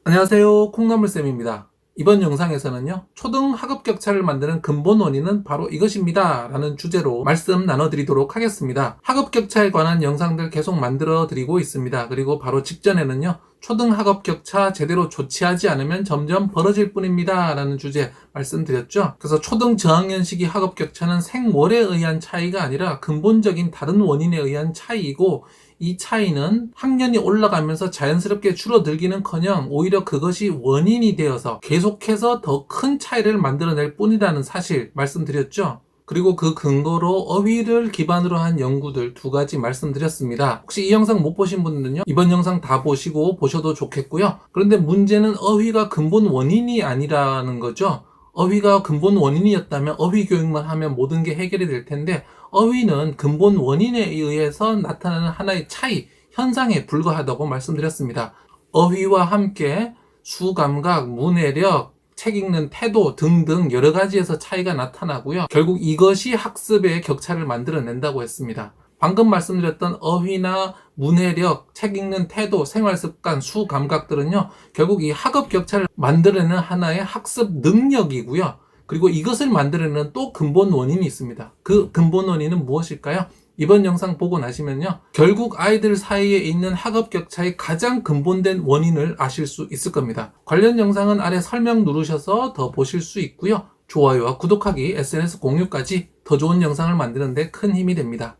안녕하세요. 콩나물쌤입니다. 이번 영상에서는요, 초등 학업 격차를 만드는 근본 원인은 바로 이것입니다 라는 주제로 말씀 나눠드리도록 하겠습니다. 학업 격차에 관한 영상들 계속 만들어 드리고 있습니다. 그리고 바로 직전에는요, 초등 학업 격차 제대로 조치하지 않으면 점점 벌어질 뿐입니다 라는 주제 말씀드렸죠. 그래서 초등 저학년 시기 학업 격차는 생월에 의한 차이가 아니라 근본적인 다른 원인에 의한 차이이고, 이 차이는 학년이 올라가면서 자연스럽게 줄어들기는커녕 오히려 그것이 원인이 되어서 계속해서 더 큰 차이를 만들어낼 뿐이라는 사실 말씀드렸죠. 그리고 그 근거로 어휘를 기반으로 한 연구들 두 가지 말씀드렸습니다. 혹시 이 영상 못 보신 분들은요, 이번 영상 다 보시고 보셔도 좋겠고요. 그런데 문제는 어휘가 근본 원인이 아니라는 거죠. 어휘가 근본 원인이었다면 어휘 교육만 하면 모든 게 해결이 될 텐데, 어휘는 근본 원인에 의해서 나타나는 하나의 차이, 현상에 불과하다고 말씀드렸습니다. 어휘와 함께 수감각, 문해력, 책 읽는 태도 등등 여러 가지에서 차이가 나타나고요. 결국 이것이 학습의 격차를 만들어낸다고 했습니다. 방금 말씀드렸던 어휘나 문해력, 책 읽는 태도, 생활습관, 수감각들은요, 결국 이 학업 격차를 만들어내는 하나의 학습 능력이고요. 그리고 이것을 만들어내는 또 근본 원인이 있습니다. 그 근본 원인은 무엇일까요? 이번 영상 보고 나시면요, 결국 아이들 사이에 있는 학업 격차의 가장 근본된 원인을 아실 수 있을 겁니다. 관련 영상은 아래 설명 누르셔서 더 보실 수 있고요. 좋아요와 구독하기, SNS 공유까지 더 좋은 영상을 만드는 데 큰 힘이 됩니다.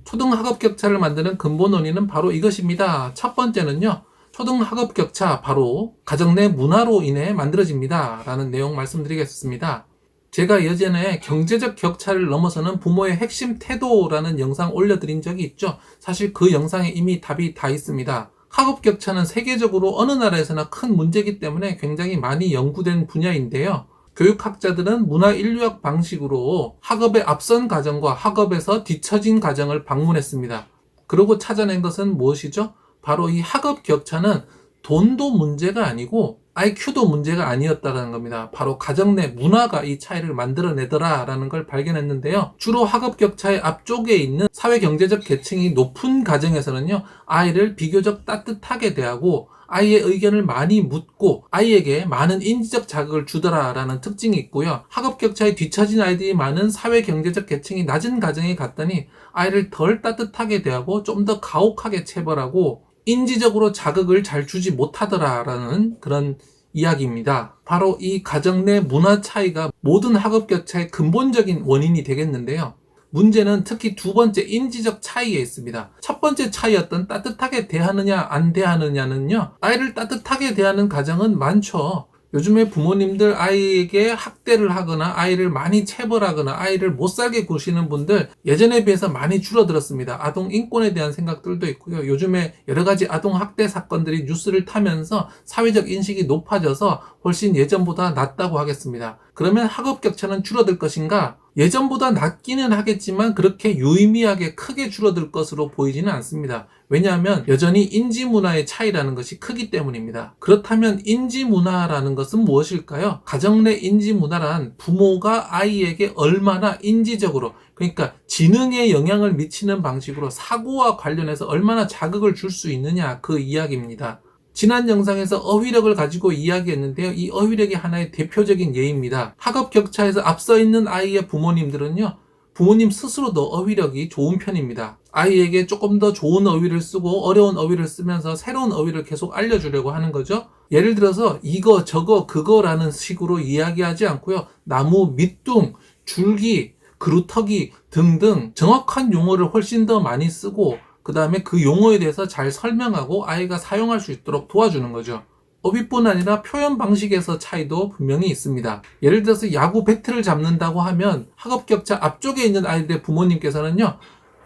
초등 학업 격차를 만드는 근본 원인은 바로 이것입니다. 첫 번째는요, 초등 학업 격차 바로 가정 내 문화로 인해 만들어집니다 라는 내용 말씀드리겠습니다. 제가 예전에 경제적 격차를 넘어서는 부모의 핵심 태도라는 영상 올려드린 적이 있죠. 사실 그 영상에 이미 답이 다 있습니다. 학업 격차는 세계적으로 어느 나라에서나 큰 문제이기 때문에 굉장히 많이 연구된 분야인데요. 교육학자들은 문화인류학 방식으로 학업에 앞선 가정과 학업에서 뒤처진 가정을 방문했습니다. 그러고 찾아낸 것은 무엇이죠? 바로 이 학업 격차는 돈도 문제가 아니고 IQ도 문제가 아니었다는 겁니다. 바로 가정 내 문화가 이 차이를 만들어내더라라는 걸 발견했는데요. 주로 학업 격차의 앞쪽에 있는 사회경제적 계층이 높은 가정에서는요, 아이를 비교적 따뜻하게 대하고 아이의 의견을 많이 묻고 아이에게 많은 인지적 자극을 주더라라는 특징이 있고요. 학업 격차에 뒤처진 아이들이 많은 사회경제적 계층이 낮은 가정에 갔더니 아이를 덜 따뜻하게 대하고 좀 더 가혹하게 체벌하고 인지적으로 자극을 잘 주지 못하더라라는 그런 이야기입니다. 바로 이 가정 내 문화 차이가 모든 학업 격차의 근본적인 원인이 되겠는데요. 문제는 특히 두 번째 인지적 차이에 있습니다. 첫 번째 차이였던 따뜻하게 대하느냐 안 대하느냐는요, 아이를 따뜻하게 대하는 가정은 많죠. 요즘에 부모님들 아이에게 학대를 하거나 아이를 많이 체벌하거나 아이를 못살게 구시는 분들 예전에 비해서 많이 줄어들었습니다. 아동 인권에 대한 생각들도 있고요. 요즘에 여러 가지 아동 학대 사건들이 뉴스를 타면서 사회적 인식이 높아져서 훨씬 예전보다 낫다고 하겠습니다. 그러면 학업 격차는 줄어들 것인가? 예전보다 낮기는 하겠지만 그렇게 유의미하게 크게 줄어들 것으로 보이지는 않습니다. 왜냐하면 여전히 인지문화의 차이라는 것이 크기 때문입니다. 그렇다면 인지문화라는 것은 무엇일까요? 가정 내 인지문화란 부모가 아이에게 얼마나 인지적으로, 그러니까 지능에 영향을 미치는 방식으로 사고와 관련해서 얼마나 자극을 줄 수 있느냐, 그 이야기입니다. 지난 영상에서 어휘력을 가지고 이야기했는데요. 이 어휘력이 하나의 대표적인 예입니다. 학업 격차에서 앞서 있는 아이의 부모님들은요, 부모님 스스로도 어휘력이 좋은 편입니다. 아이에게 조금 더 좋은 어휘를 쓰고 어려운 어휘를 쓰면서 새로운 어휘를 계속 알려주려고 하는 거죠. 예를 들어서 이거 저거 그거라는 식으로 이야기하지 않고요, 나무 밑둥, 줄기, 그루터기 등등 정확한 용어를 훨씬 더 많이 쓰고 그 다음에 그 용어에 대해서 잘 설명하고 아이가 사용할 수 있도록 도와주는 거죠. 어휘뿐 아니라 표현 방식에서 차이도 분명히 있습니다. 예를 들어서 야구 배트를 잡는다고 하면 학업 격차 앞쪽에 있는 아이들의 부모님께서는요,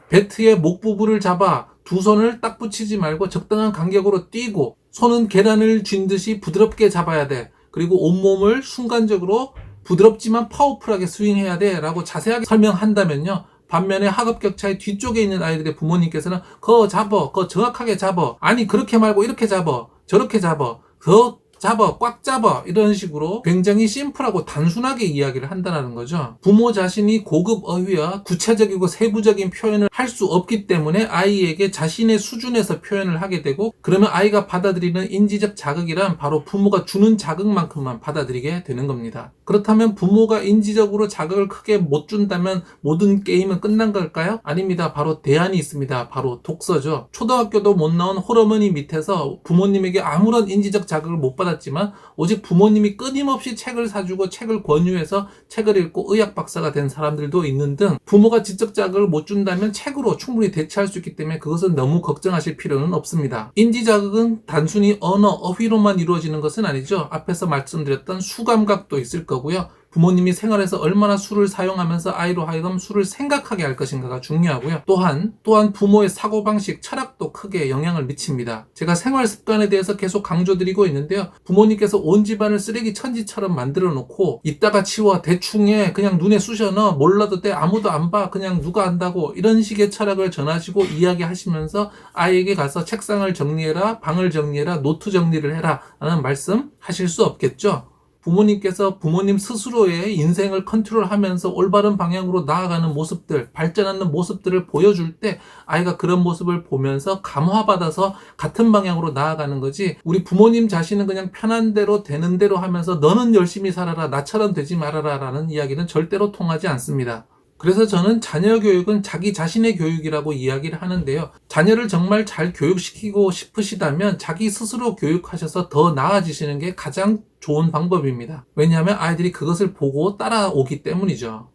배트의 목 부분을 잡아 두 손을 딱 붙이지 말고 적당한 간격으로 뛰고 손은 계란을 쥔 듯이 부드럽게 잡아야 돼. 그리고 온몸을 순간적으로 부드럽지만 파워풀하게 스윙해야 돼 라고 자세하게 설명한다면요, 반면에 학업 격차의 뒤쪽에 있는 아이들의 부모님께서는 그거 잡어, 그거 정확하게 잡어, 아니 그렇게 말고 이렇게 잡어, 저렇게 잡어, 더 잡아, 꽉 잡아 이런 식으로 굉장히 심플하고 단순하게 이야기를 한다는 거죠. 부모 자신이 고급 어휘와 구체적이고 세부적인 표현을 할 수 없기 때문에 아이에게 자신의 수준에서 표현을 하게 되고, 그러면 아이가 받아들이는 인지적 자극이란 바로 부모가 주는 자극만큼만 받아들이게 되는 겁니다. 그렇다면 부모가 인지적으로 자극을 크게 못 준다면 모든 게임은 끝난 걸까요? 아닙니다. 바로 대안이 있습니다. 바로 독서죠. 초등학교도 못 나온 홀어머니 밑에서 부모님에게 아무런 인지적 자극을 못 받았지만 오직 부모님이 끊임없이 책을 사주고 책을 권유해서 책을 읽고 의학 박사가 된 사람들도 있는 등, 부모가 지적 자극을 못 준다면 책으로 충분히 대체할 수 있기 때문에 그것은 너무 걱정하실 필요는 없습니다. 인지 자극은 단순히 언어, 어휘로만 이루어지는 것은 아니죠. 앞에서 말씀드렸던 수감각도 있을 거고요. 부모님이 생활에서 얼마나 술을 사용하면서 아이로 하여금 술을 생각하게 할 것인가가 중요하고요. 또한 부모의 사고방식, 철학도 크게 영향을 미칩니다. 제가 생활 습관에 대해서 계속 강조드리고 있는데요. 부모님께서 온 집안을 쓰레기 천지처럼 만들어 놓고 이따가 치워, 대충해, 그냥 눈에 쑤셔 넣어, 몰라도 돼, 아무도 안 봐, 그냥 누가 안다고, 이런 식의 철학을 전하시고 이야기하시면서 아이에게 가서 책상을 정리해라, 방을 정리해라, 노트 정리를 해라 라는 말씀 하실 수 없겠죠. 부모님께서 부모님 스스로의 인생을 컨트롤하면서 올바른 방향으로 나아가는 모습들, 발전하는 모습들을 보여줄 때 아이가 그런 모습을 보면서 감화받아서 같은 방향으로 나아가는 거지, 우리 부모님 자신은 그냥 편한 대로 되는 대로 하면서 너는 열심히 살아라, 나처럼 되지 말아라 라는 이야기는 절대로 통하지 않습니다. 그래서 저는 자녀 교육은 자기 자신의 교육이라고 이야기를 하는데요. 자녀를 정말 잘 교육시키고 싶으시다면 자기 스스로 교육하셔서 더 나아지시는 게 가장 좋은 방법입니다. 왜냐하면 아이들이 그것을 보고 따라오기 때문이죠.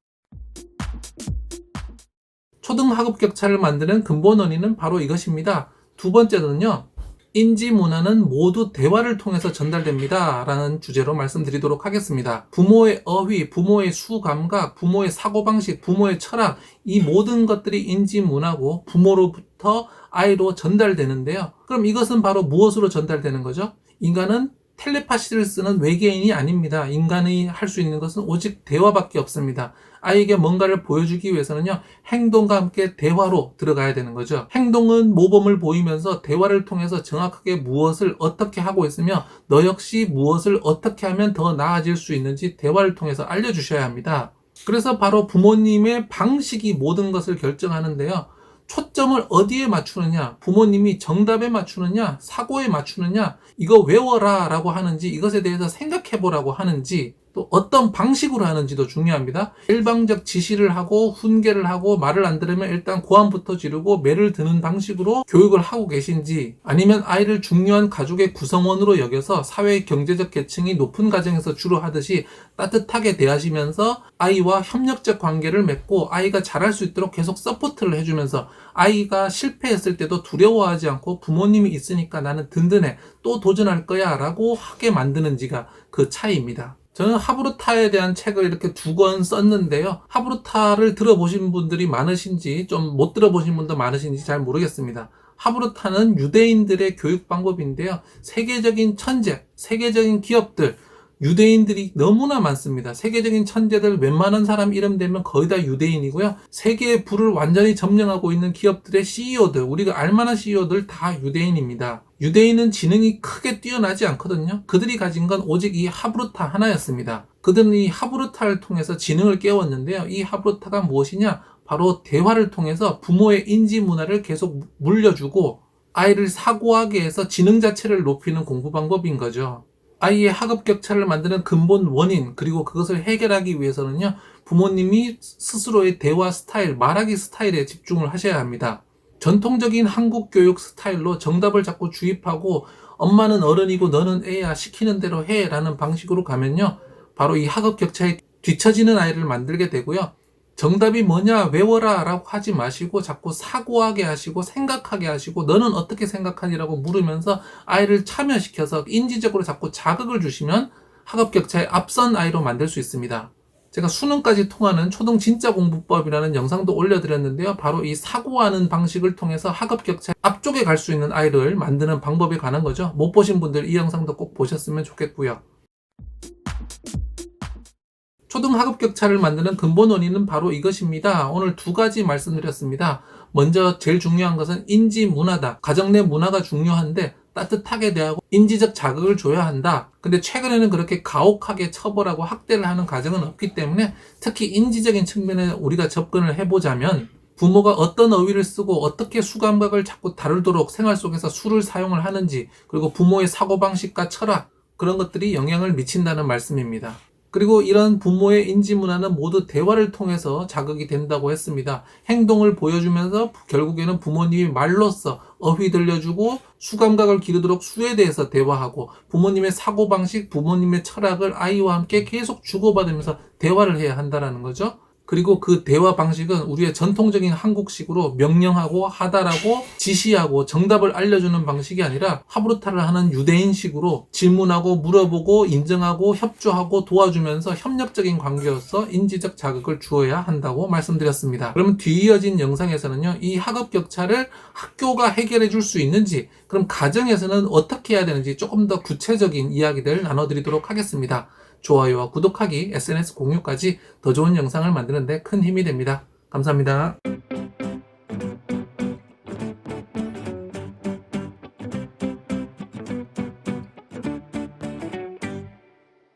초등학업 격차를 만드는 근본 원인은 바로 이것입니다. 두 번째는요. 인지 문화는 모두 대화를 통해서 전달됩니다 라는 주제로 말씀드리도록 하겠습니다. 부모의 어휘, 부모의 수감각, 부모의 사고방식, 부모의 철학, 이 모든 것들이 인지 문화고 부모로부터 아이로 전달되는데요. 그럼 이것은 바로 무엇으로 전달되는 거죠? 인간은 텔레파시를 쓰는 외계인이 아닙니다. 인간이 할 수 있는 것은 오직 대화밖에 없습니다. 아이에게 뭔가를 보여주기 위해서는요, 행동과 함께 대화로 들어가야 되는 거죠. 행동은 모범을 보이면서 대화를 통해서 정확하게 무엇을 어떻게 하고 있으며 너 역시 무엇을 어떻게 하면 더 나아질 수 있는지 대화를 통해서 알려주셔야 합니다. 그래서 바로 부모님의 방식이 모든 것을 결정하는데요. 초점을 어디에 맞추느냐, 부모님이 정답에 맞추느냐, 사고에 맞추느냐, 이거 외워라 라고 하는지, 이것에 대해서 생각해 보라고 하는지, 또 어떤 방식으로 하는지도 중요합니다. 일방적 지시를 하고 훈계를 하고 말을 안 들으면 일단 고함부터 지르고 매를 드는 방식으로 교육을 하고 계신지, 아니면 아이를 중요한 가족의 구성원으로 여겨서 사회 경제적 계층이 높은 가정에서 주로 하듯이 따뜻하게 대하시면서 아이와 협력적 관계를 맺고 아이가 잘할 수 있도록 계속 서포트를 해주면서 아이가 실패했을 때도 두려워하지 않고 부모님이 있으니까 나는 든든해, 또 도전할 거야 라고 하게 만드는지가 그 차이입니다. 저는 하브루타에 대한 책을 이렇게 2권 썼는데요. 하브루타를 들어보신 분들이 많으신지 좀 못 들어보신 분도 많으신지 잘 모르겠습니다. 하브루타는 유대인들의 교육 방법인데요. 세계적인 천재, 세계적인 기업들, 유대인들이 너무나 많습니다. 세계적인 천재들 웬만한 사람 이름 되면 거의 다 유대인이고요. 세계의 부를 완전히 점령하고 있는 기업들의 CEO들, 우리가 알만한 CEO들 다 유대인입니다. 유대인은 지능이 크게 뛰어나지 않거든요. 그들이 가진 건 오직 이 하브루타 하나였습니다. 그들은 이 하브루타를 통해서 지능을 깨웠는데요. 이 하브루타가 무엇이냐? 바로 대화를 통해서 부모의 인지 문화를 계속 물려주고 아이를 사고하게 해서 지능 자체를 높이는 공부 방법인 거죠. 아이의 학업 격차를 만드는 근본 원인, 그리고 그것을 해결하기 위해서는요, 부모님이 스스로의 대화 스타일, 말하기 스타일에 집중을 하셔야 합니다. 전통적인 한국 교육 스타일로 정답을 자꾸 주입하고 엄마는 어른이고 너는 애야, 시키는 대로 해 라는 방식으로 가면요, 바로 이 학업 격차에 뒤처지는 아이를 만들게 되고요. 정답이 뭐냐, 외워라 라고 하지 마시고 자꾸 사고하게 하시고 생각하게 하시고 너는 어떻게 생각하니라고 물으면서 아이를 참여시켜서 인지적으로 자꾸 자극을 주시면 학업 격차에 앞선 아이로 만들 수 있습니다. 제가 수능까지 통하는 초등 진짜 공부법이라는 영상도 올려드렸는데요. 바로 이 사고하는 방식을 통해서 학업 격차 앞쪽에 갈 수 있는 아이를 만드는 방법에 관한 거죠. 못 보신 분들 이 영상도 꼭 보셨으면 좋겠고요. 초등학업 격차를 만드는 근본 원인은 바로 이것입니다. 오늘 2가지 말씀드렸습니다. 먼저 제일 중요한 것은 인지 문화다. 가정 내 문화가 중요한데 따뜻하게 대하고 인지적 자극을 줘야 한다. 근데 최근에는 그렇게 가혹하게 처벌하고 학대를 하는 가정은 없기 때문에 특히 인지적인 측면에 우리가 접근을 해보자면 부모가 어떤 어휘를 쓰고 어떻게 수감각을 자꾸 다루도록 생활 속에서 수를 사용을 하는지, 그리고 부모의 사고방식과 철학, 그런 것들이 영향을 미친다는 말씀입니다. 그리고 이런 부모의 인지 문화는 모두 대화를 통해서 자극이 된다고 했습니다. 행동을 보여주면서 결국에는 부모님이 말로써 어휘 들려주고 수감각을 기르도록 수에 대해서 대화하고 부모님의 사고방식, 부모님의 철학을 아이와 함께 계속 주고받으면서 대화를 해야 한다는 거죠. 그리고 그 대화 방식은 우리의 전통적인 한국식으로 명령하고 하달하고 지시하고 정답을 알려주는 방식이 아니라 하브루타를 하는 유대인식으로 질문하고 물어보고 인정하고 협조하고 도와주면서 협력적인 관계로서 인지적 자극을 주어야 한다고 말씀드렸습니다. 그러면 뒤이어진 영상에서는요, 이 학업 격차를 학교가 해결해 줄 수 있는지, 그럼 가정에서는 어떻게 해야 되는지 조금 더 구체적인 이야기들 나눠드리도록 하겠습니다. 좋아요와 구독하기, SNS 공유까지 더 좋은 영상을 만드는 데 큰 힘이 됩니다. 감사합니다.